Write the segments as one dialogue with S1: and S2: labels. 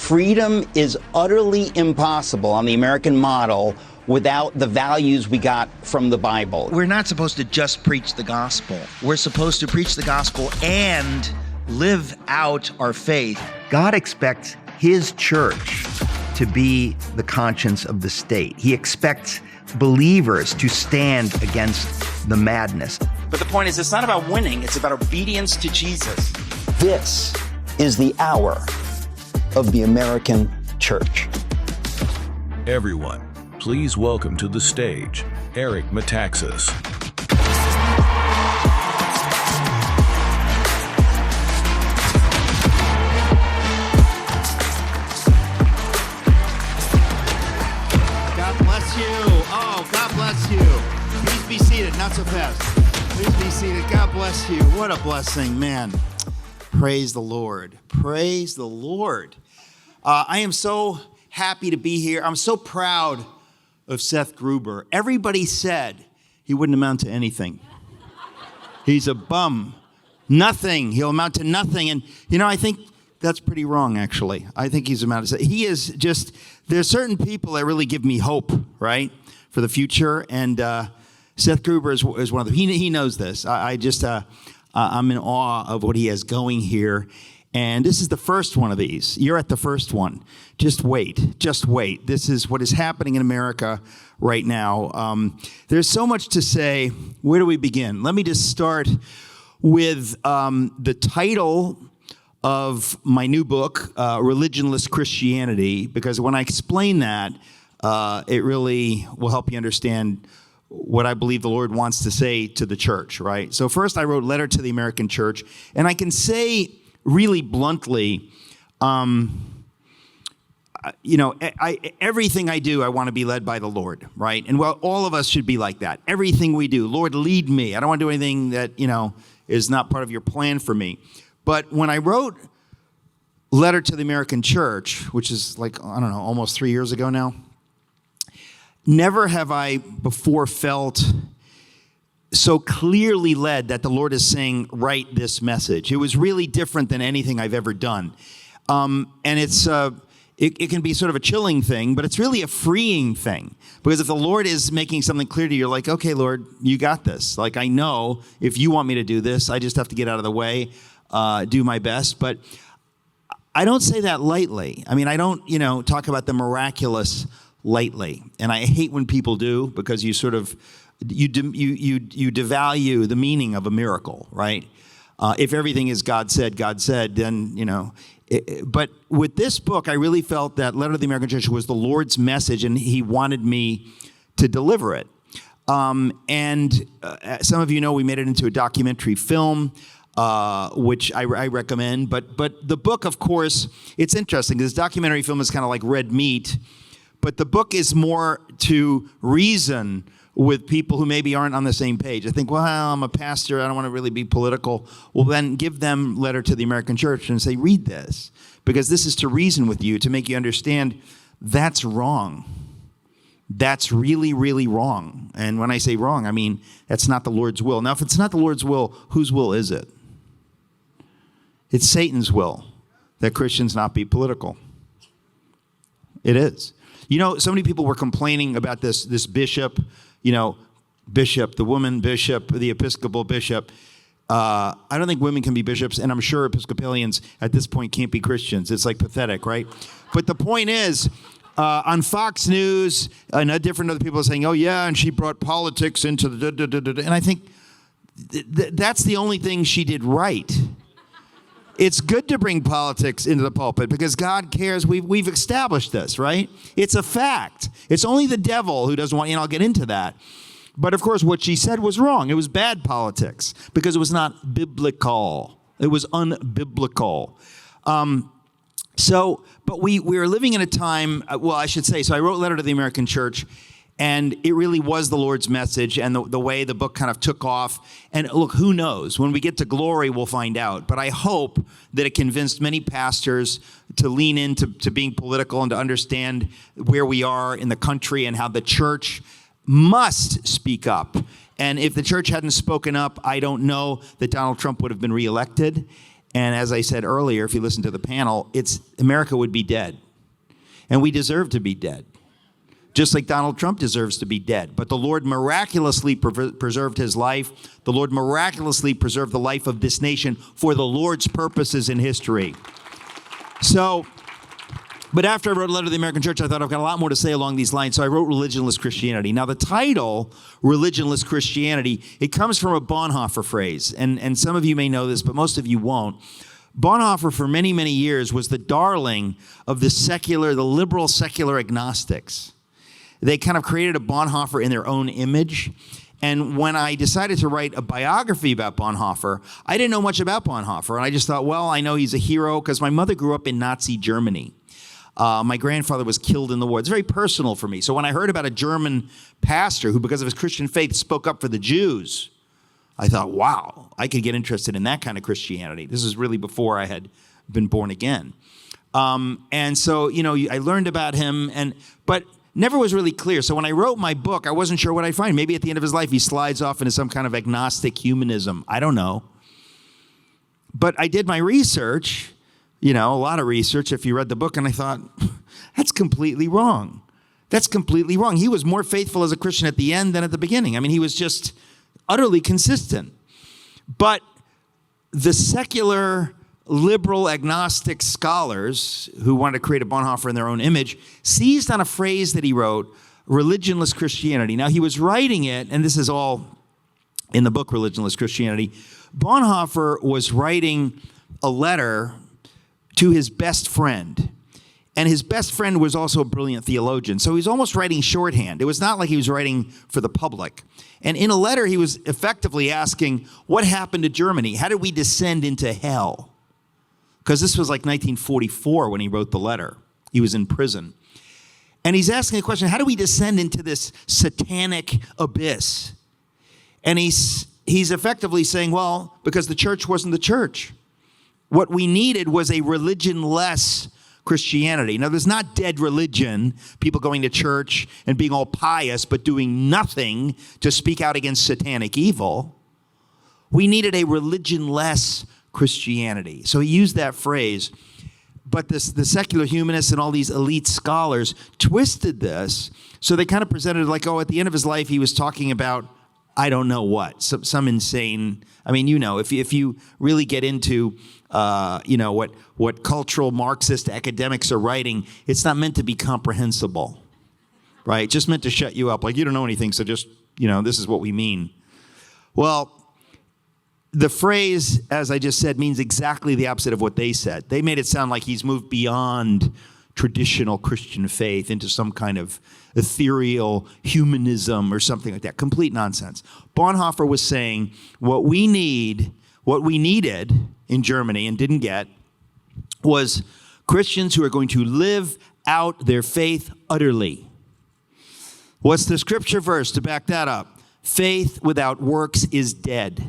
S1: Freedom is utterly impossible on the American model without the values we got from the Bible.
S2: We're not supposed to just preach the gospel. We're supposed to preach the gospel and live out our faith.
S3: God expects his church to be the conscience of the state. He expects believers to stand against the madness.
S4: But the point is, it's not about winning, it's about obedience to Jesus.
S1: This is the hour of the American church.
S5: Everyone, please welcome to the stage, Eric Metaxas.
S6: God bless you. Oh, God bless you. Please be seated. Not so fast. Please be seated. God bless you. What a blessing, man. Praise the Lord. Praise the Lord. I am so happy to be here. I'm so proud of Seth Gruber. Everybody said he wouldn't amount to anything. He's a bum. Nothing. He'll amount to nothing. And, you know, I think that's pretty wrong, actually. I think he's amounted to. He is just, there's certain people that really give me hope, right, for the future. And Seth Gruber is one of them. He knows this. I'm in awe of what he has going here. And this is the first one of these. You're at the first one. Just wait. Just wait. This is what is happening in America right now. There's so much to say. Where do we begin? Let me just start with the title of my new book, Religionless Christianity, because when I explain that, it really will help you understand what I believe the Lord wants to say to the church, right? So first I wrote Letter to the American Church, and I can say really bluntly, everything I do, I want to be led by the Lord, right? And well, all of us should be like that. Everything we do, Lord, lead me. I don't want to do anything that, is not part of your plan for me. But when I wrote Letter to the American Church, which is almost 3 years ago now, never have I before felt so clearly led that the Lord is saying, write this message. It was really different than anything I've ever done. And it can be sort of a chilling thing, but it's really a freeing thing. Because if the Lord is making something clear to you, you're like, okay, Lord, you got this. Like, I know if you want me to do this, I just have to get out of the way, do my best. But I don't say that lightly. I mean, I don't, talk about the miraculous lightly. And I hate when people do, because you sort of, you devalue the meaning of a miracle, right? If everything is God said, then, but with this book, I really felt that Letter to the American Church was the Lord's message, and he wanted me to deliver it. And some of you know we made it into a documentary film, which I recommend. But the book, of course, it's interesting. This documentary film is kind of like red meat, but the book is more to reason with people who maybe aren't on the same page. I think, well, I'm a pastor, I don't want to really be political. Well, then give them Letter to the American Church and say, read this, because this is to reason with you, to make you understand that's wrong. That's really, really wrong. And when I say wrong, I mean, that's not the Lord's will. Now, if it's not the Lord's will, whose will is it? It's Satan's will that Christians not be political. It is. So many people were complaining about this bishop, bishop, the woman bishop, the Episcopal bishop. I don't think women can be bishops, and I'm sure Episcopalians at this point can't be Christians. It's like pathetic, right? But the point is, on Fox News, and different other people are saying, oh yeah, and she brought politics into the and I think that's the only thing she did right. It's good to bring politics into the pulpit because God cares. We've established this, right? It's a fact. It's only the devil who doesn't want, and I'll get into that. But of course, what she said was wrong. It was bad politics because it was not biblical. It was unbiblical. But we were living in a time, so I wrote Letter to the American Church, and it really was the Lord's message, and the way the book kind of took off. And look, who knows? When we get to glory, we'll find out. But I hope that it convinced many pastors to lean into being political and to understand where we are in the country and how the church must speak up. And if the church hadn't spoken up, I don't know that Donald Trump would have been reelected. And as I said earlier, if you listen to the panel, America would be dead. And we deserve to be dead. Just like Donald Trump deserves to be dead. But the Lord miraculously preserved his life. The Lord miraculously preserved the life of this nation for the Lord's purposes in history. So, but after I wrote a letter to the American church, I thought I've got a lot more to say along these lines. So I wrote Religionless Christianity. Now the title, Religionless Christianity, it comes from a Bonhoeffer phrase. And some of you may know this, but most of you won't. Bonhoeffer, for many, many years, was the darling of the liberal secular agnostics. They kind of created a Bonhoeffer in their own image. And when I decided to write a biography about Bonhoeffer, I didn't know much about Bonhoeffer. And I just thought, well, I know he's a hero because my mother grew up in Nazi Germany. My grandfather was killed in the war. It's very personal for me. So when I heard about a German pastor who, because of his Christian faith, spoke up for the Jews, I thought, wow, I could get interested in that kind of Christianity. This is really before I had been born again. And so, I learned about him, but never was really clear. So when I wrote my book, I wasn't sure what I'd find. Maybe at the end of his life, he slides off into some kind of agnostic humanism. I don't know. But I did my research, a lot of research if you read the book, and I thought, that's completely wrong. That's completely wrong. He was more faithful as a Christian at the end than at the beginning. I mean, he was just utterly consistent. But the secular, liberal, agnostic scholars who wanted to create a Bonhoeffer in their own image seized on a phrase that he wrote, religionless Christianity. Now, he was writing it, and this is all in the book, Religionless Christianity. Bonhoeffer was writing a letter to his best friend. And his best friend was also a brilliant theologian. So he was almost writing shorthand. It was not like he was writing for the public. And in a letter, he was effectively asking, what happened to Germany? How did we descend into hell? Because this was like 1944 when he wrote the letter. He was in prison. And he's asking the question, how do we descend into this satanic abyss? And he's effectively saying, well, because the church wasn't the church. What we needed was a religionless Christianity. Now, there's not dead religion, people going to church and being all pious but doing nothing to speak out against satanic evil. We needed a religionless Christianity. So he used that phrase. But the secular humanists and all these elite scholars twisted this. So they kind of presented it like, at the end of his life, he was talking about, I don't know what, some insane, if you really get into, what cultural Marxist academics are writing, it's not meant to be comprehensible, right? Just meant to shut you up. Like, you don't know anything, so just, this is what we mean. Well, the phrase, as I just said, means exactly the opposite of what they said. They made it sound like he's moved beyond traditional Christian faith into some kind of ethereal humanism or something like that. Complete nonsense. Bonhoeffer was saying what we needed in Germany and didn't get was Christians who are going to live out their faith utterly. What's the scripture verse to back that up? Faith without works is dead.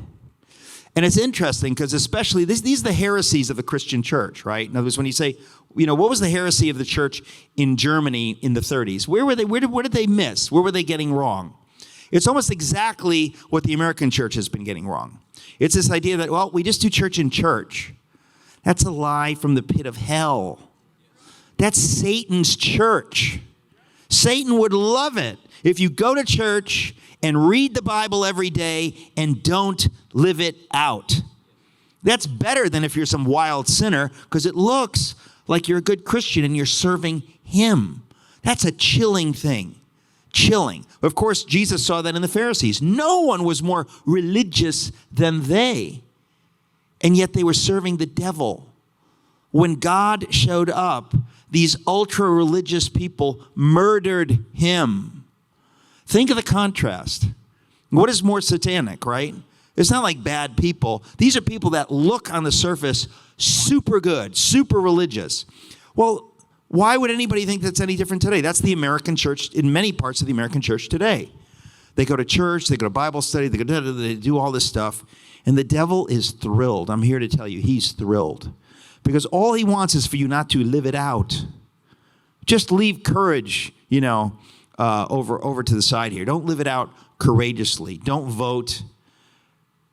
S6: And it's interesting because especially these are the heresies of the Christian church, right? In other words, when you say, what was the heresy of the church in Germany in the 30s? Where were they? Where did they miss? Where were they getting wrong? It's almost exactly what the American church has been getting wrong. It's this idea that, we just do church in church. That's a lie from the pit of hell. That's Satan's church. Satan would love it if you go to church and read the Bible every day and don't live it out. That's better than if you're some wild sinner, because it looks like you're a good Christian and you're serving him. That's a chilling thing. Chilling. Of course, Jesus saw that in the Pharisees. No one was more religious than they. And yet they were serving the devil. When God showed up, these ultra-religious people murdered him. Think of the contrast. What is more satanic, right? It's not like bad people. These are people that look on the surface super good, super religious. Well, why would anybody think that's any different today? That's the American church, in many parts of the American church today. They go to church, they go to Bible study, they do all this stuff, and the devil is thrilled. I'm here to tell you, he's thrilled. Because all he wants is for you not to live it out. Just leave courage, over to the side here. Don't live it out courageously. Don't vote.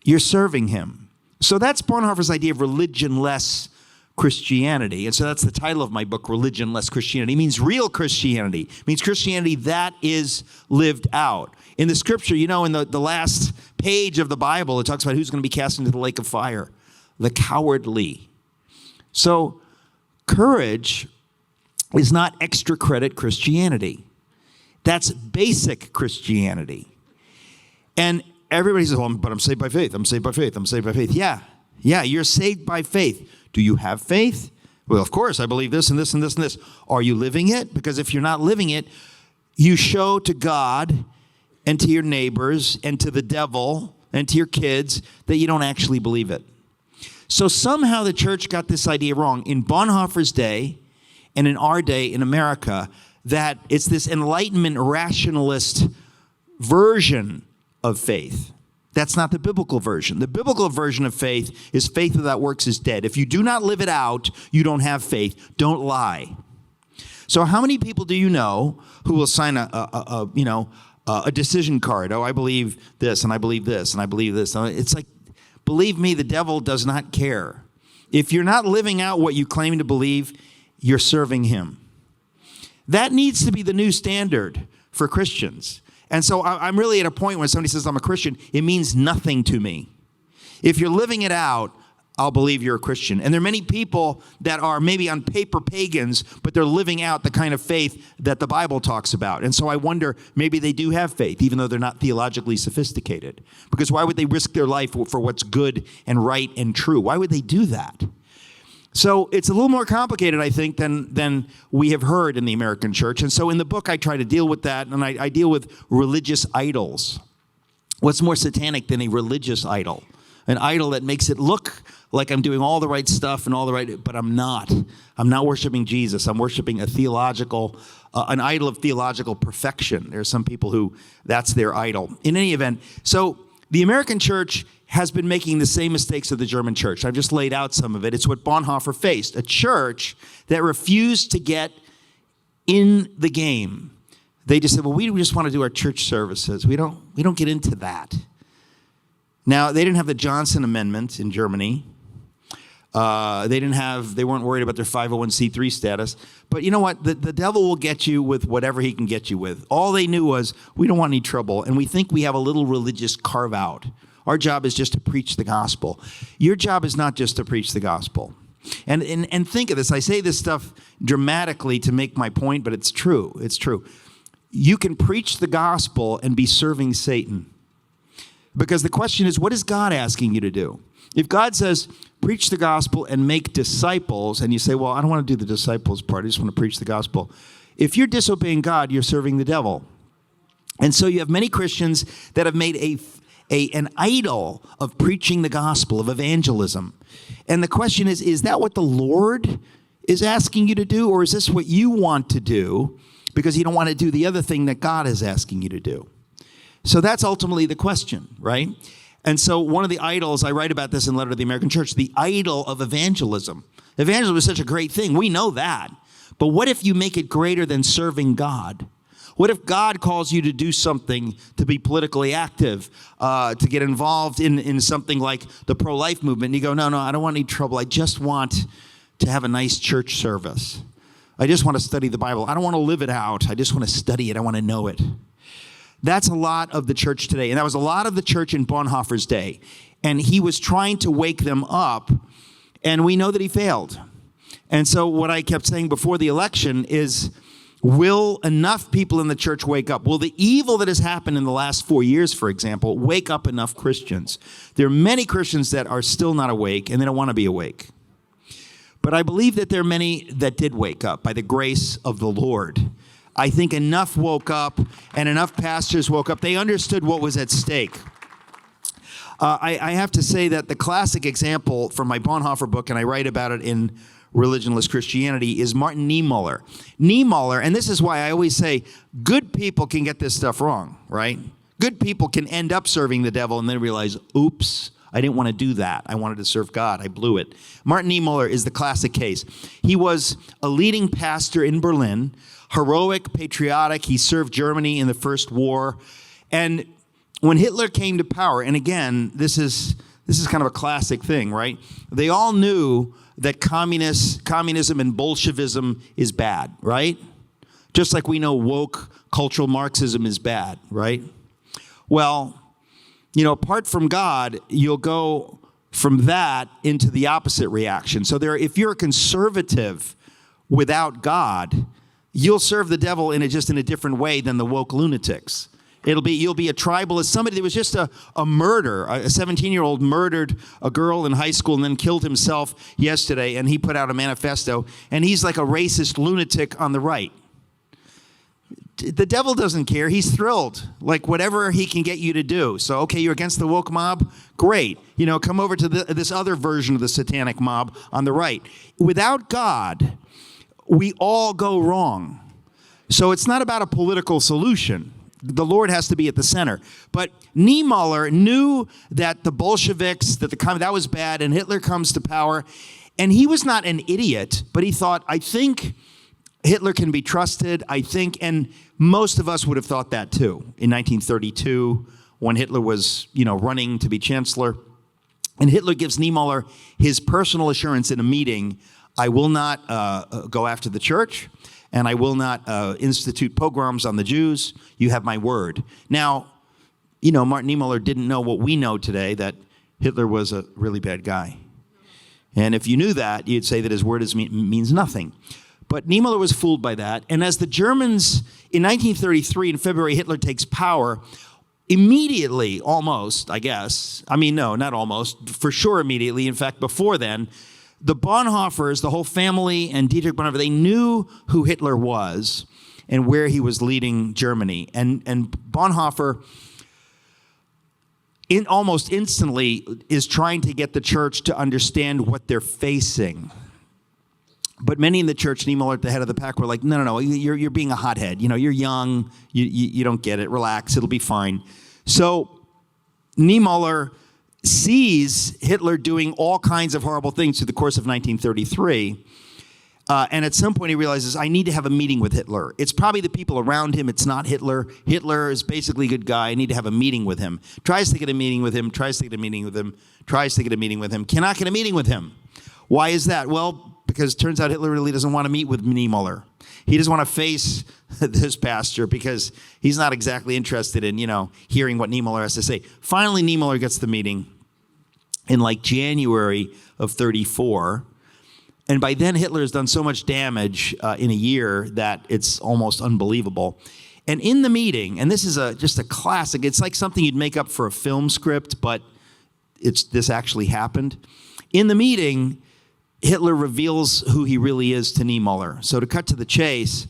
S6: You're serving him. So that's Bonhoeffer's idea of religionless Christianity. And so that's the title of my book, Religionless Christianity. It means real Christianity. It means Christianity that is lived out. In the scripture, in the last page of the Bible, it talks about who's going to be cast into the lake of fire. The cowardly. So courage is not extra credit Christianity. That's basic Christianity. And everybody says, well, but I'm saved by faith. I'm saved by faith. I'm saved by faith. Yeah, you're saved by faith. Do you have faith? Well, of course, I believe this and this and this and this. Are you living it? Because if you're not living it, you show to God and to your neighbors and to the devil and to your kids that you don't actually believe it. So somehow the church got this idea wrong in Bonhoeffer's day and in our day in America, that it's this Enlightenment rationalist version of faith. That's not the biblical version. The biblical version of faith is faith without works is dead. If you do not live it out, you don't have faith. Don't lie. So how many people do you know who will sign a decision card? Oh, I believe this, and I believe this, and I believe this. It's like, believe me, the devil does not care. If you're not living out what you claim to believe, you're serving him. That needs to be the new standard for Christians. And so I'm really at a point when somebody says I'm a Christian, it means nothing to me. If you're living it out, I'll believe you're a Christian. And there are many people that are maybe on paper pagans, but they're living out the kind of faith that the Bible talks about. And so I wonder, maybe they do have faith, even though they're not theologically sophisticated. Because why would they risk their life for what's good and right and true? Why would they do that? So it's a little more complicated, I think, than we have heard in the American church. And so in the book, I try to deal with that, and I deal with religious idols. What's more satanic than a religious idol? An idol that makes it look like I'm doing all the right stuff and all the right, but I'm not. I'm not worshiping Jesus. I'm worshiping a theological, an idol of theological perfection. There are some people who that's their idol. In any event, so the American church has been making the same mistakes of the German church. I've just laid out some of it. It's what Bonhoeffer faced, a church that refused to get in the game. They just said, well, we just want to do our church services. We don't get into that. Now, they didn't have the Johnson Amendment in Germany. They weren't worried about their 501c3 status. But you know what? The devil will get you with whatever he can get you with. All they knew was, we don't want any trouble, and we think we have a little religious carve out. Our job is just to preach the gospel. Your job is not just to preach the gospel. And think of this. I say this stuff dramatically to make my point, but it's true. It's true. You can preach the gospel and be serving Satan. Because the question is, what is God asking you to do? If God says, preach the gospel and make disciples, and you say, well, I don't want to do the disciples part. I just want to preach the gospel. If you're disobeying God, you're serving the devil. And so you have many Christians that have made an idol of preaching the gospel, of evangelism. And the question is that what the Lord is asking you to do, or is this what you want to do because you don't want to do the other thing that God is asking you to do? So that's ultimately the question, right? And so one of the idols, I write about this in Letter to the American Church, the idol of evangelism. Evangelism is such a great thing. We know that. But what if you make it greater than serving God? What if God calls you to do something, to be politically active, to get involved in something like the pro-life movement? And you go, no, I don't want any trouble. I just want to have a nice church service. I just want to study the Bible. I don't want to live it out. I just want to study it. I want to know it. That's a lot of the church today. And that was a lot of the church in Bonhoeffer's day. And he was trying to wake them up. And we know that he failed. And so what I kept saying before the election is, will enough people in the church wake up? Will the evil that has happened in the last 4 years, for example, wake up enough Christians? There are many Christians that are still not awake, and they don't want to be awake. But I believe that there are many that did wake up by the grace of the Lord. I think enough woke up, and enough pastors woke up. They understood what was at stake. I have to say that the classic example from my Bonhoeffer book, and I write about it in Religionless Christianity, is Martin Niemöller. Niemoller, and this is why I always say good people can get this stuff wrong, right? Good people can end up serving the devil and then realize, oops, I didn't want to do that. I wanted to serve God. I blew it. Martin Niemöller is the classic case. He was a leading pastor in Berlin, heroic, patriotic. He served Germany in the First War. And when Hitler came to power, and again, this is This is kind of a classic thing, right? They all knew that communism and Bolshevism is bad, right? Just like we know woke cultural Marxism is bad, right? Well, apart from God, you'll go from that into the opposite reaction. So if you're a conservative without God, you'll serve the devil in a different way than the woke lunatics. You'll be a tribalist. Somebody, there was just a murder. A 17-year-old murdered a girl in high school and then killed himself yesterday, and he put out a manifesto, and he's like a racist lunatic on the right. The devil doesn't care. He's thrilled. Like whatever he can get you to do. So, okay, you're against the woke mob? Great. Come over to this other version of the satanic mob on the right. Without God, we all go wrong. So it's not about a political solution. The Lord has to be at the center. But Niemoller knew that the Bolsheviks, that was bad, and Hitler comes to power. And he was not an idiot, but he thought, I think Hitler can be trusted, and most of us would have thought that too. In 1932, when Hitler was, running to be chancellor, and Hitler gives Niemoller his personal assurance in a meeting, I will not go after the church, and I will not institute pogroms on the Jews. You have my word. Now, Martin Niemöller didn't know what we know today, that Hitler was a really bad guy. And if you knew that, you'd say that his word means nothing. But Niemöller was fooled by that. And as the Germans, in 1933, in February, Hitler takes power, immediately, almost, I guess, no, not almost, for sure immediately, in fact, before then, the Bonhoeffers, the whole family, and Dietrich Bonhoeffer, they knew who Hitler was and where he was leading Germany. And Bonhoeffer, almost instantly, is trying to get the church to understand what they're facing. But many in the church, Niemöller at the head of the pack, were like, no, you're being a hothead. You're young, you don't get it, relax, it'll be fine. So Niemöller sees Hitler doing all kinds of horrible things through the course of 1933. And at some point he realizes, I need to have a meeting with Hitler. It's probably the people around him. It's not Hitler. Hitler is basically a good guy. I need to have a meeting with him. Tries to get a meeting with him, tries to get a meeting with him, tries to get a meeting with him. Cannot get a meeting with him. Why is that? Well, because it turns out Hitler really doesn't want to meet with Niemöller. He doesn't want to face this pastor because he's not exactly interested in, hearing what Niemöller has to say. Finally, Niemöller gets the meeting in January of 34. And by then, Hitler has done so much damage in a year that it's almost unbelievable. And in the meeting, and this is just a classic, it's like something you'd make up for a film script, but this actually happened. In the meeting, Hitler reveals who he really is to Niemöller. So to cut to the chase,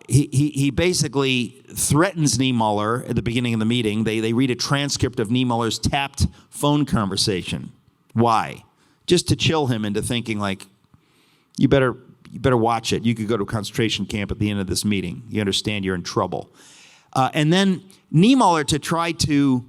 S6: he basically threatens Niemöller at the beginning of the meeting. They read a transcript of Niemöller's tapped phone conversation. Why? Just to chill him into thinking you better watch it. You could go to a concentration camp at the end of this meeting. You understand you're in trouble. And then Niemöller, to try to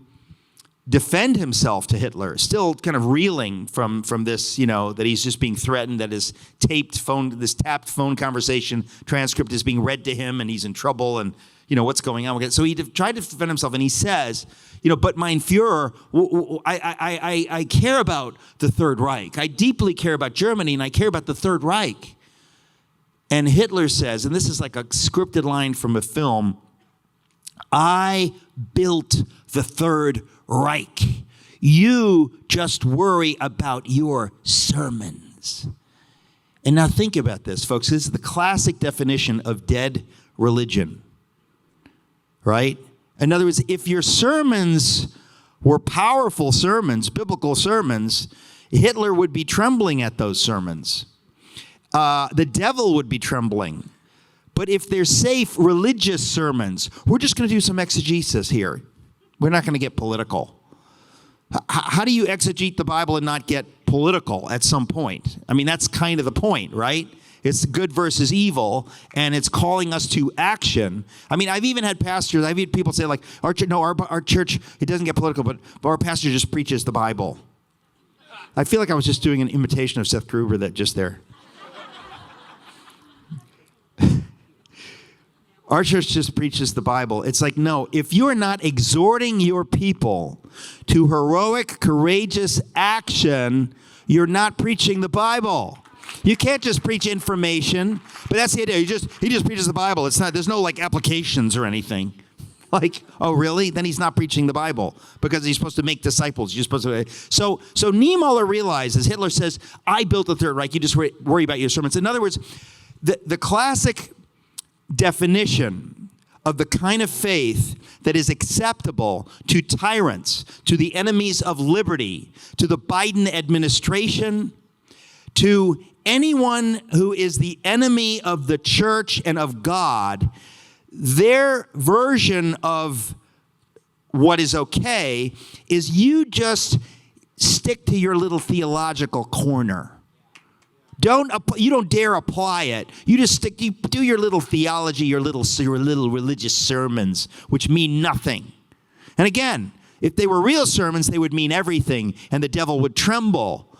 S6: defend himself to Hitler, still kind of reeling from this, that he's just being threatened, that his tapped phone conversation transcript is being read to him and he's in trouble and, what's going on. So he tried to defend himself and he says, but mein Führer, I care about the Third Reich. I deeply care about Germany and I care about the Third Reich. And Hitler says, and this is like a scripted line from a film, I built the Third Reich. You just worry about your sermons. And now think about this, folks. This is the classic definition of dead religion, right? In other words, if your sermons were powerful sermons, biblical sermons, Hitler would be trembling at those sermons. The devil would be trembling. But if they're safe religious sermons, we're just going to do some exegesis here. We're not going to get political. How do you exegete the Bible and not get political at some point? That's kind of the point, right? It's good versus evil, and it's calling us to action. I've even had pastors, I've had people say our church, it doesn't get political, but our pastor just preaches the Bible. I feel like I was just doing an imitation of Seth Gruber just there. Our church just preaches the Bible. It's like, no, if you're not exhorting your people to heroic, courageous action, you're not preaching the Bible. You can't just preach information, but that's the idea. He just preaches the Bible. It's not, there's no like applications or anything. Like, oh, really? Then he's not preaching the Bible because he's supposed to make disciples. You're supposed to. So Niemoller realizes, Hitler says, I built the Third Reich. You just worry about your sermons. In other words, the classic definition of the kind of faith that is acceptable to tyrants, to the enemies of liberty, to the Biden administration, to anyone who is the enemy of the church and of God, their version of what is okay is you just stick to your little theological corner. You don't dare apply it. You just you do your little theology, your little religious sermons, which mean nothing. And again, if they were real sermons, they would mean everything, and the devil would tremble.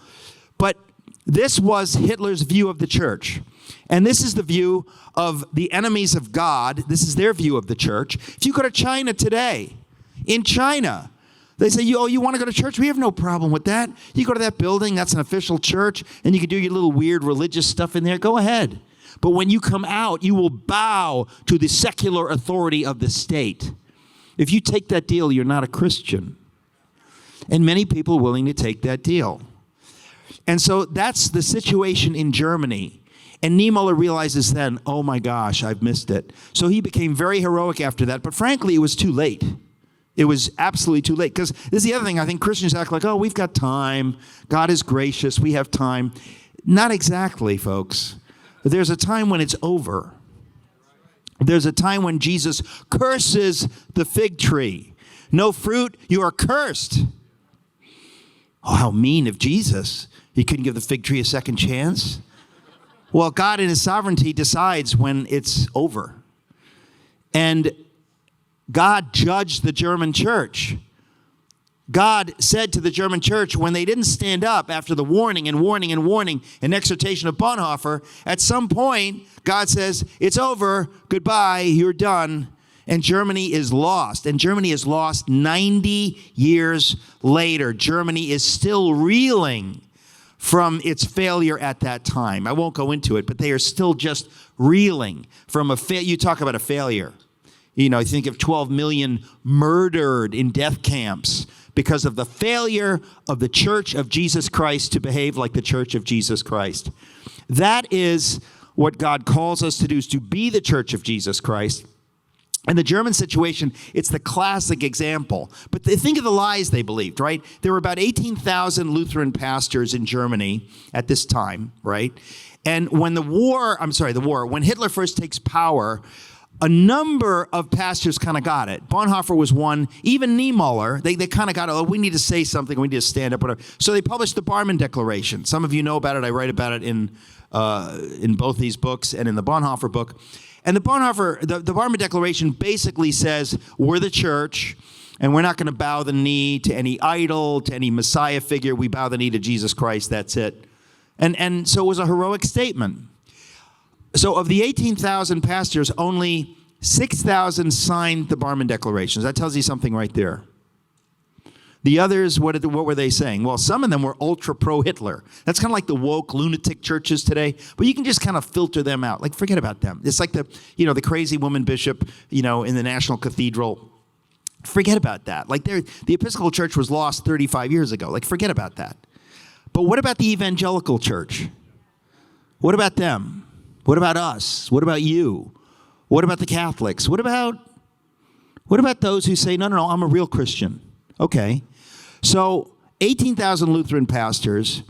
S6: But this was Hitler's view of the church. And this is the view of the enemies of God. This is their view of the church. If you go to China today, in China, they say, you want to go to church? We have no problem with that. You go to that building, that's an official church, and you can do your little weird religious stuff in there. Go ahead. But when you come out, you will bow to the secular authority of the state. If you take that deal, you're not a Christian. And many people are willing to take that deal. And so that's the situation in Germany. And Niemoller realizes then, oh my gosh, I've missed it. So he became very heroic after that. But frankly, it was too late. It was absolutely too late. Because this is the other thing. I think Christians act like, oh, we've got time. God is gracious. We have time. Not exactly, folks. There's a time when it's over. There's a time when Jesus curses the fig tree. No fruit, you are cursed. Oh, how mean of Jesus. He couldn't give the fig tree a second chance. Well, God in his sovereignty decides when it's over. And God judged the German church. God said to the German church when they didn't stand up after the warning and exhortation of Bonhoeffer, at some point, God says, it's over, goodbye, you're done. And Germany is lost. And Germany is lost 90 years later. Germany is still reeling from its failure at that time. I won't go into it, but they are still just reeling from a failure. You talk about a failure. You know, think of 12 million murdered in death camps because of the failure of the Church of Jesus Christ to behave like the Church of Jesus Christ. That is what God calls us to do, is to be the Church of Jesus Christ. And the German situation, it's the classic example. But think of the lies they believed, right? There were about 18,000 Lutheran pastors in Germany at this time, right? And when when Hitler first takes power, a number of pastors kind of got it. Bonhoeffer was one. Even Niemoller, they kind of got it. Oh, we need to say something. We need to stand up. Whatever. So they published the Barmen Declaration. Some of you know about it. I write about it in both these books and in the Bonhoeffer book. And the Barmen Declaration basically says, we're the church, and we're not going to bow the knee to any idol, to any Messiah figure. We bow the knee to Jesus Christ. That's it. And so it was a heroic statement. So of the 18,000 pastors, only 6,000 signed the Barmen Declarations. That tells you something right there. The others, what were they saying? Well, some of them were ultra pro-Hitler. That's kind of like the woke lunatic churches today. But you can just kind of filter them out. Like, forget about them. It's like the crazy woman bishop, in the National Cathedral. Forget about that. Like, the Episcopal Church was lost 35 years ago. Like, forget about that. But what about the evangelical church? What about them? What about us? What about you? What about the Catholics? What about those who say, no, I'm a real Christian? Okay. So 18,000 Lutheran pastors,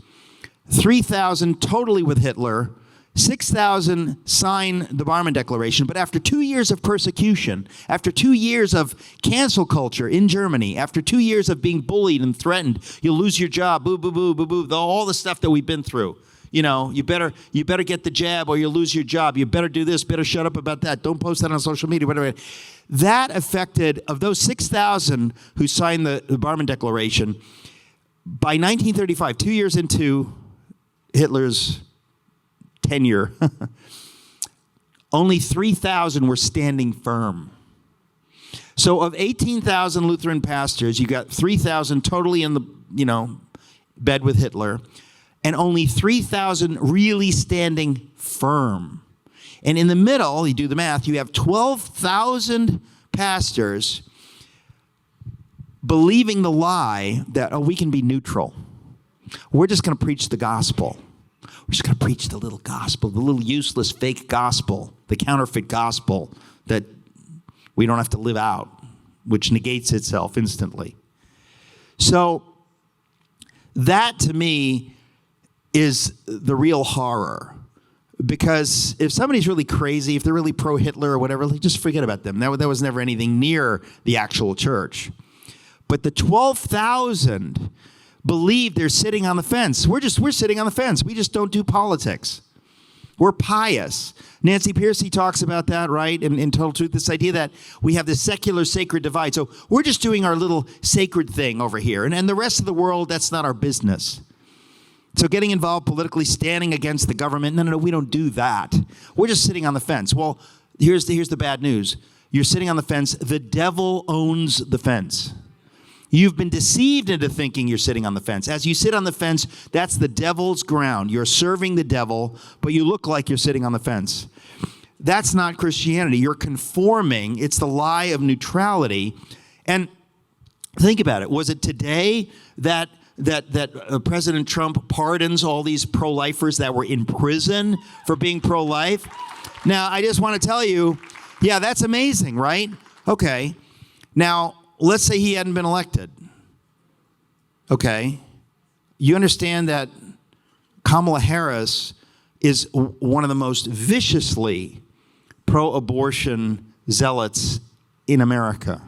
S6: 3,000 totally with Hitler, 6,000 sign the Barmen Declaration. But after 2 years of persecution, after 2 years of cancel culture in Germany, after 2 years of being bullied and threatened, you'll lose your job, boo, boo, boo, boo, boo, all the stuff that we've been through. You better get the jab or you'll lose your job. You better do this, better shut up about that. Don't post that on social media, whatever. That affected, of those 6,000 who signed the Barmen Declaration, by 1935, 2 years into Hitler's tenure, only 3,000 were standing firm. So of 18,000 Lutheran pastors, you got 3,000 totally in the, bed with Hitler, and only 3,000 really standing firm. And in the middle, you do the math, you have 12,000 pastors believing the lie that, we can be neutral. We're just going to preach the gospel. We're just going to preach the little gospel, the little useless fake gospel, the counterfeit gospel that we don't have to live out, which negates itself instantly. So that, to me, is the real horror. Because if somebody's really crazy, if they're really pro-Hitler or whatever, just forget about them. That was never anything near the actual church. But the 12,000 believe they're sitting on the fence. We're sitting on the fence. We just don't do politics. We're pious. Nancy Pearcey talks about that, right? In Total Truth, this idea that we have this secular sacred divide. So we're just doing our little sacred thing over here. And the rest of the world, that's not our business. So getting involved politically, standing against the government, no, we don't do that. We're just sitting on the fence. Well, here's the bad news. You're sitting on the fence. The devil owns the fence. You've been deceived into thinking you're sitting on the fence. As you sit on the fence, that's the devil's ground. You're serving the devil, but you look like you're sitting on the fence. That's not Christianity. You're conforming. It's the lie of neutrality. And think about it. Was it today that President Trump pardons all these pro-lifers that were in prison for being pro-life? Now, I just want to tell you, yeah, that's amazing, right? Okay. Now, let's say he hadn't been elected. Okay. You understand that Kamala Harris is one of the most viciously pro-abortion zealots in America.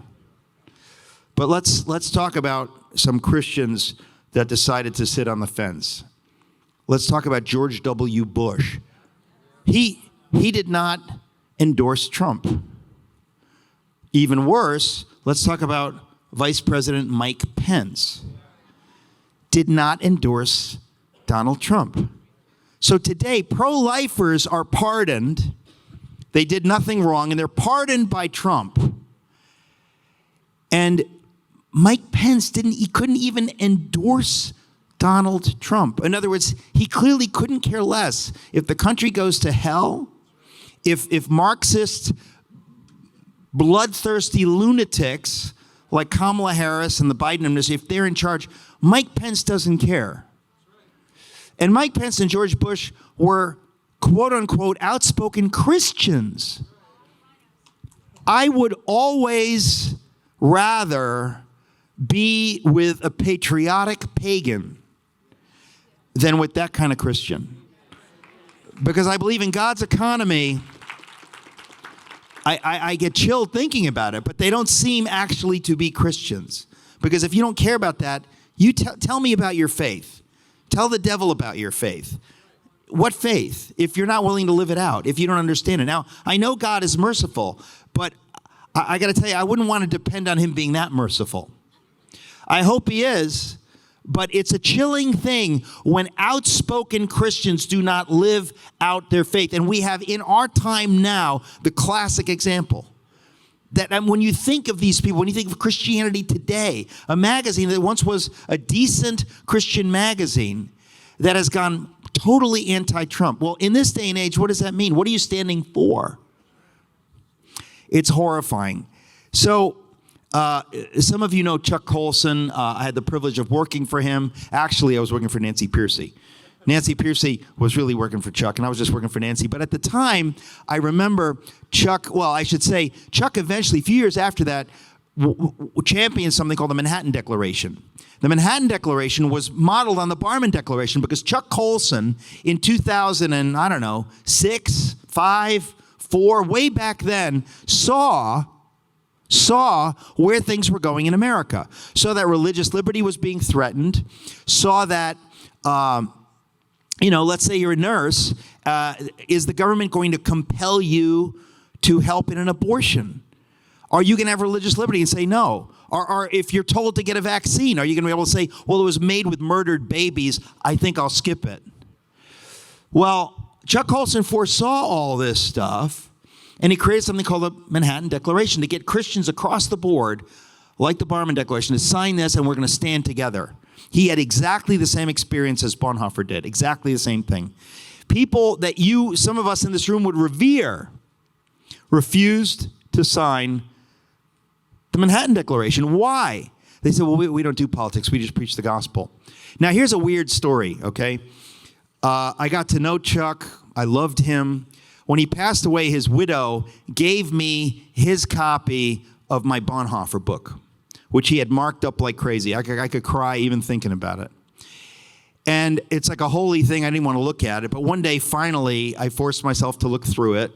S6: But let's talk about some Christians that decided to sit on the fence. Let's talk about George W. Bush. He did not endorse Trump. Even worse, let's talk about Vice President Mike Pence. Did not endorse Donald Trump. So today, pro-lifers are pardoned. They did nothing wrong, and they're pardoned by Trump. And Mike Pence couldn't even endorse Donald Trump. In other words, he clearly couldn't care less if the country goes to hell, if Marxist, bloodthirsty lunatics like Kamala Harris and the Biden administration, if they're in charge, Mike Pence doesn't care. And Mike Pence and George Bush were, quote unquote, outspoken Christians. I would always rather be with a patriotic pagan than with that kind of Christian. Because I believe in God's economy. I get chilled thinking about it, but they don't seem actually to be Christians. Because if you don't care about that, you tell me about your faith. Tell the devil about your faith. What faith? If you're not willing to live it out, if you don't understand it. Now, I know God is merciful, but I got to tell you, I wouldn't want to depend on him being that merciful. I hope he is, but it's a chilling thing when outspoken Christians do not live out their faith. And we have in our time now the classic example. That when you think of these people, when you think of Christianity Today, a magazine that once was a decent Christian magazine that has gone totally anti-Trump. Well, in this day and age, what does that mean? What are you standing for? It's horrifying. So, some of you know Chuck Coulson. I had the privilege of working for him. Actually, I was working for Nancy Pearcey. Nancy Pearcey was really working for Chuck, and I was just working for Nancy. But at the time, I remember Chuck, Chuck eventually, a few years after that, championed something called the Manhattan Declaration. The Manhattan Declaration was modeled on the Barmen Declaration because Chuck Coulson in 2006, 5, 4, way back then, saw where things were going in America. Saw that religious liberty was being threatened. Saw that, let's say you're a nurse. Is the government going to compel you to help in an abortion? Are you going to have religious liberty and say no? Or if you're told to get a vaccine, are you going to be able to say, well, it was made with murdered babies, I think I'll skip it? Well, Chuck Coulson foresaw all this stuff. And he created something called the Manhattan Declaration to get Christians across the board, like the Barmen Declaration, to sign this, and we're going to stand together. He had exactly the same experience as Bonhoeffer did, exactly the same thing. People that some of us in this room would revere, refused to sign the Manhattan Declaration. Why? They said, well, we don't do politics. We just preach the gospel. Now, here's a weird story, okay? I got to know Chuck. I loved him. When he passed away, his widow gave me his copy of my Bonhoeffer book, which he had marked up like crazy. I could cry even thinking about it. And it's like a holy thing. I didn't want to look at it. But one day, finally, I forced myself to look through it.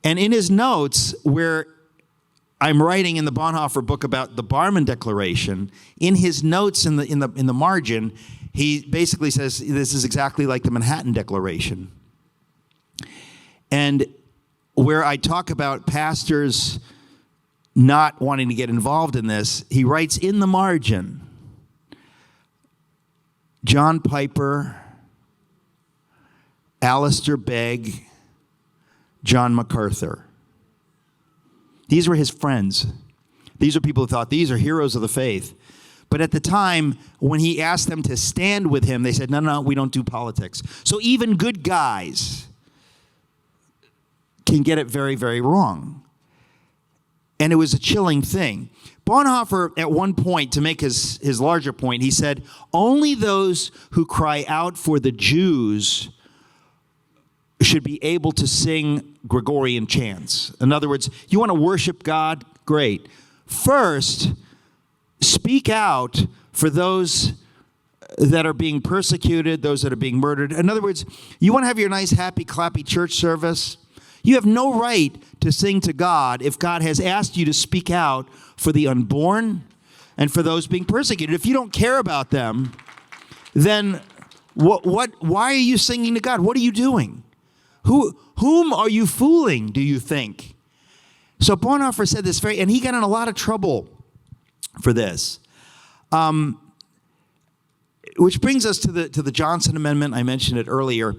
S6: And in his notes, where I'm writing in the Bonhoeffer book about the Barmen Declaration, in his notes in the margin, he basically says this is exactly like the Manhattan Declaration. And where I talk about pastors not wanting to get involved in this, he writes in the margin, John Piper, Alistair Begg, John MacArthur. These were his friends. These are people who thought these are heroes of the faith. But at the time, when he asked them to stand with him, they said, no, we don't do politics. So even good guys can get it very, very wrong. And it was a chilling thing. Bonhoeffer, at one point, to make his larger point, he said, only those who cry out for the Jews should be able to sing Gregorian chants. In other words, you want to worship God? Great. First, speak out for those that are being persecuted, those that are being murdered. In other words, you want to have your nice, happy, clappy church service? You have no right to sing to God if God has asked you to speak out for the unborn and for those being persecuted. If you don't care about them, then why are you singing to God? What are you doing? Whom are you fooling, do you think? So Bonhoeffer said this and he got in a lot of trouble for this. Which brings us to the Johnson Amendment. I mentioned it earlier.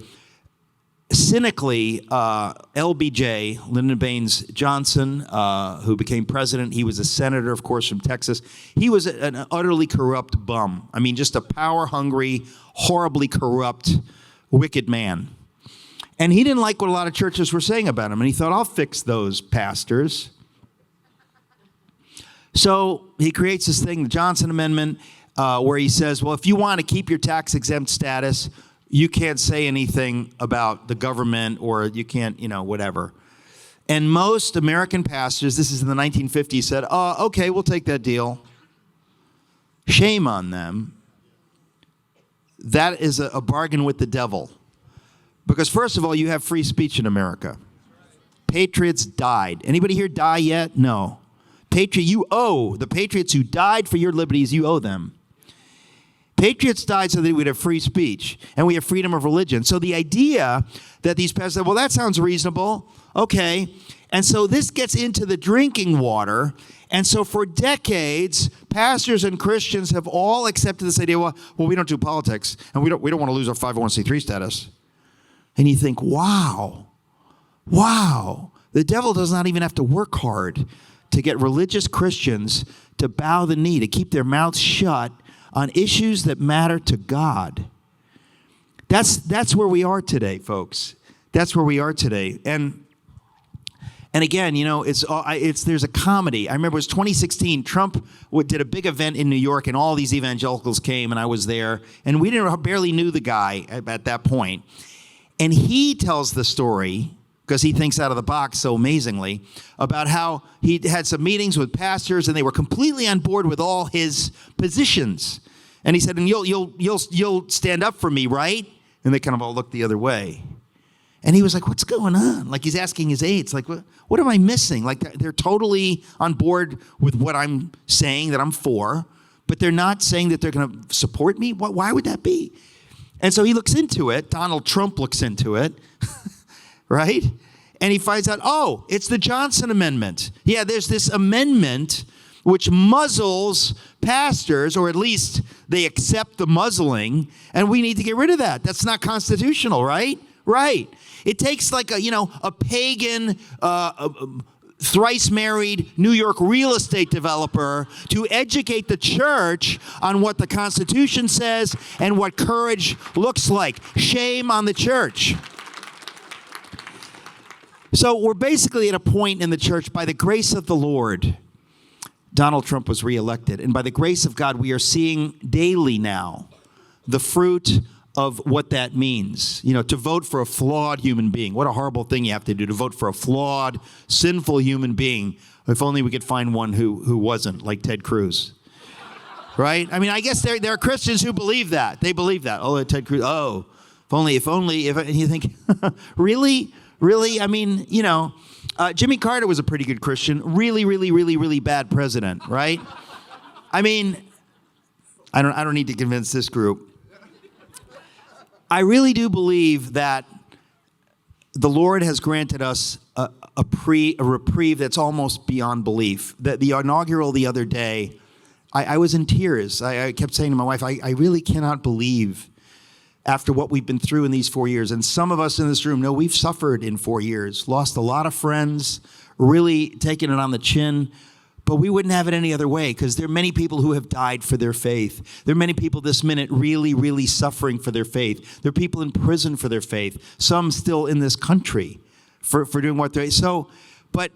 S6: Cynically, LBJ, Lyndon Baines Johnson, who became president, he was a senator, of course, from Texas. He was an utterly corrupt bum. I mean, just a power-hungry, horribly corrupt, wicked man. And he didn't like what a lot of churches were saying about him, and he thought, I'll fix those pastors. So he creates this thing, the Johnson Amendment, where he says, well, if you want to keep your tax-exempt status, you can't say anything about the government, or you can't, whatever. And most American pastors, this is in the 1950s, said, oh, okay, we'll take that deal. Shame on them. That is a bargain with the devil. Because first of all, you have free speech in America. Patriots died. Anybody here die yet? No. You owe the patriots who died for your liberties, you owe them. Patriots died so that we'd have free speech, and we have freedom of religion. So the idea that these pastors said, well, that sounds reasonable. Okay. And so this gets into the drinking water. And so for decades, pastors and Christians have all accepted this idea, well, we don't do politics, and we don't want to lose our 501c3 status. And you think, wow, the devil does not even have to work hard to get religious Christians to bow the knee, to keep their mouths shut on issues that matter to God. That's where we are today, folks. That's where we are today. And again, there's a comedy. I remember it was 2016. Trump did a big event in New York, and all these evangelicals came, and I was there. And we barely knew the guy at that point. And he tells the story, because he thinks out of the box so amazingly, about how he had some meetings with pastors, and they were completely on board with all his positions. And he said, and you'll stand up for me, right? And they kind of all looked the other way. And he was like, what's going on? Like, he's asking his aides, like, what am I missing? Like, they're totally on board with what I'm saying that I'm for, but they're not saying that they're going to support me? Why would that be? And so he looks into it. Donald Trump looks into it, right? And he finds out, oh, it's the Johnson Amendment. Yeah, there's this amendment which muzzles pastors, or at least they accept the muzzling, and we need to get rid of that. That's not constitutional, right? Right. It takes like a pagan, thrice married New York real estate developer to educate the church on what the Constitution says and what courage looks like. Shame on the church. So we're basically at a point in the church, by the grace of the Lord, Donald Trump was reelected. And by the grace of God, we are seeing daily now the fruit of what that means. To vote for a flawed human being. What a horrible thing you have to do, to vote for a flawed, sinful human being. If only we could find one who wasn't, like Ted Cruz. Right? I mean, I guess there are Christians who believe that. They believe that. Oh, Ted Cruz, if only, and you think, really? Really? I mean, Jimmy Carter was a pretty good Christian. Really, really, really, really bad president, right? I mean, I don't need to convince this group. I really do believe that the Lord has granted us a reprieve that's almost beyond belief. The inaugural the other day, I was in tears. I kept saying to my wife, I really cannot believe after what we've been through in these 4 years. And some of us in this room know we've suffered in 4 years, lost a lot of friends, really taken it on the chin. But we wouldn't have it any other way, because there are many people who have died for their faith. There are many people this minute really, really suffering for their faith. There are people in prison for their faith. Some still in this country for doing what they're... So, but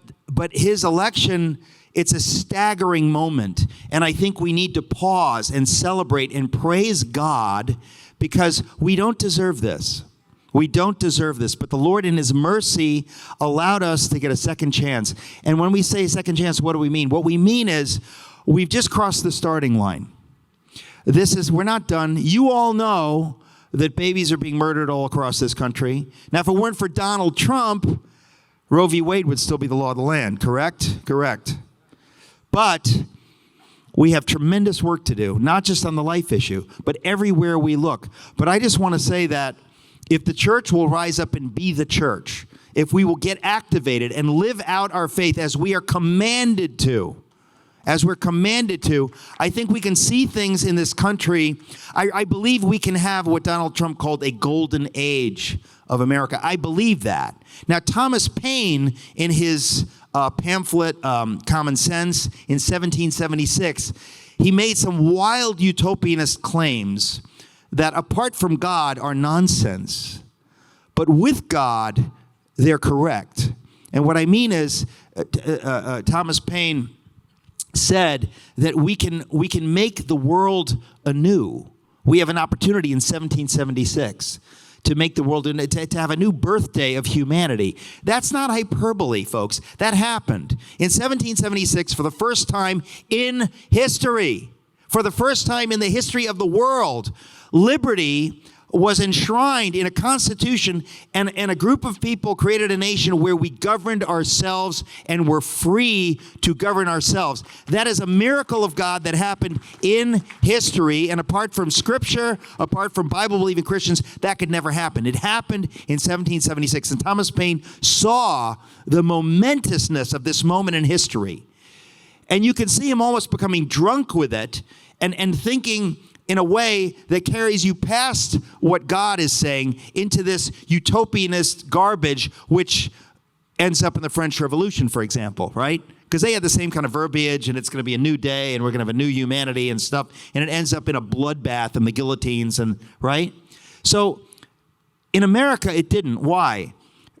S6: his election, it's a staggering moment. And I think we need to pause and celebrate and praise God, because we don't deserve this. We don't deserve this, but the Lord in his mercy allowed us to get a second chance. And when we say second chance, what do we mean? What we mean is we've just crossed the starting line. We're not done. You all know that babies are being murdered all across this country. Now, if it weren't for Donald Trump, Roe v. Wade would still be the law of the land, correct? Correct. But we have tremendous work to do, not just on the life issue, but everywhere we look. But I just want to say that if the church will rise up and be the church, if we will get activated and live out our faith as we are commanded to, I think we can see things in this country. I believe we can have what Donald Trump called a golden age of America. I believe that. Now, Thomas Paine, in his pamphlet, Common Sense, in 1776, he made some wild utopianist claims that apart from God are nonsense, but with God, they're correct. And what I mean is, Thomas Paine said that we can make the world anew. We have an opportunity in 1776 to make the world, to have a new birthday of humanity. That's not hyperbole, folks. That happened. In 1776, for the first time in history, for the first time in the history of the world, liberty was enshrined in a constitution, and a group of people created a nation where we governed ourselves and were free to govern ourselves. That is a miracle of God that happened in history, and apart from Scripture, apart from Bible-believing Christians, that could never happen. It happened in 1776, and Thomas Paine saw the momentousness of this moment in history. And you can see him almost becoming drunk with it and thinking in a way that carries you past what God is saying into this utopianist garbage, which ends up in the French Revolution, for example, right? Because they had the same kind of verbiage, and it's going to be a new day, and we're going to have a new humanity and stuff, and it ends up in a bloodbath and the guillotines, and right? So in America, it didn't. Why?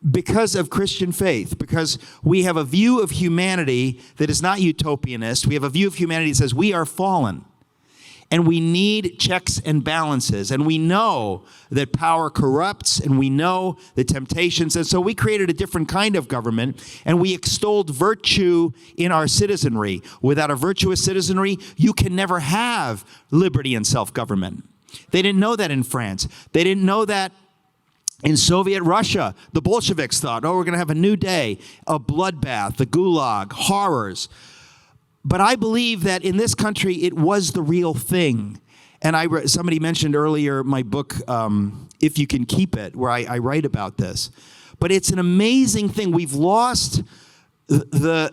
S6: Because of Christian faith, because we have a view of humanity that is not utopianist. We have a view of humanity that says we are fallen. And we need checks and balances. And we know that power corrupts, and we know the temptations. And so we created a different kind of government, and we extolled virtue in our citizenry. Without a virtuous citizenry, you can never have liberty and self-government. They didn't know that in France. They didn't know that in Soviet Russia. The Bolsheviks thought, we're going to have a new day, a bloodbath, the gulag, horrors. But I believe that in this country, it was the real thing. And somebody mentioned earlier my book, If You Can Keep It, where I write about this. But it's an amazing thing. We've lost the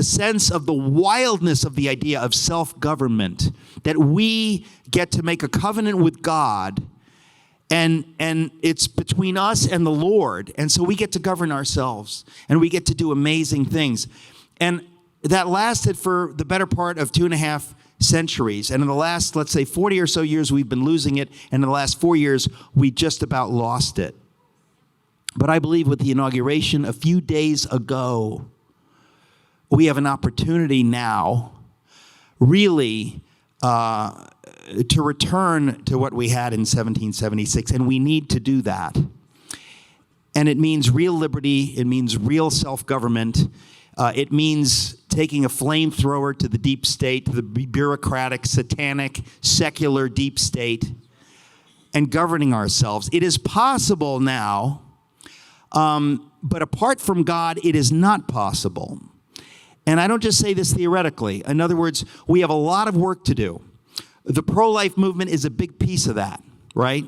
S6: sense of the wildness of the idea of self-government, that we get to make a covenant with God, And it's between us and the Lord. And so we get to govern ourselves, and we get to do amazing things. And that lasted for the better part of 2.5 centuries. And in the last, let's say, 40 or so years, we've been losing it. And in the last 4 years, we just about lost it. But I believe with the inauguration a few days ago, we have an opportunity now really to return to what we had in 1776, and we need to do that. And it means real liberty. It means real self-government. It means taking a flamethrower to the deep state, to the bureaucratic, satanic, secular deep state, and governing ourselves. It is possible now, but apart from God, it is not possible. And I don't just say this theoretically. In other words, we have a lot of work to do. The pro-life movement is a big piece of that, right?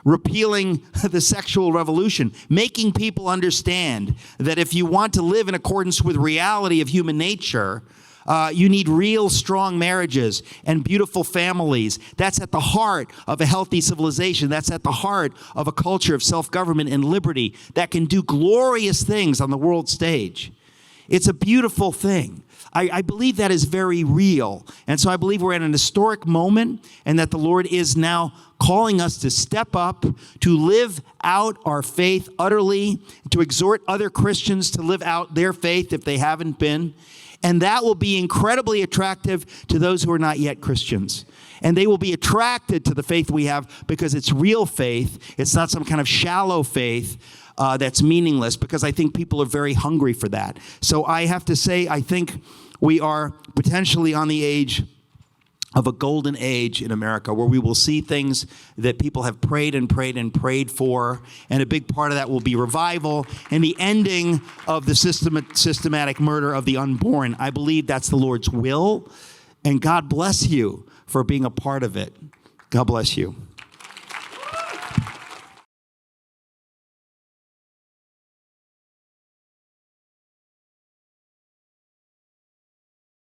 S6: Repealing the sexual revolution, making people understand that if you want to live in accordance with reality of human nature, you need real strong marriages and beautiful families. That's at the heart of a healthy civilization. That's at the heart of a culture of self-government and liberty that can do glorious things on the world stage. It's a beautiful thing. I believe that is very real. And so I believe we're at an historic moment, and that the Lord is now calling us to step up, to live out our faith utterly, to exhort other Christians to live out their faith if they haven't been. And that will be incredibly attractive to those who are not yet Christians. And they will be attracted to the faith we have because it's real faith. It's not some kind of shallow faith that's meaningless, because I think people are very hungry for that. So I have to say, I think we are potentially on the edge of a golden age in America, where we will see things that people have prayed and prayed and prayed for, and a big part of that will be revival and the ending of the systematic murder of the unborn. I believe that's the Lord's will, and God bless you for being a part of it. God bless you.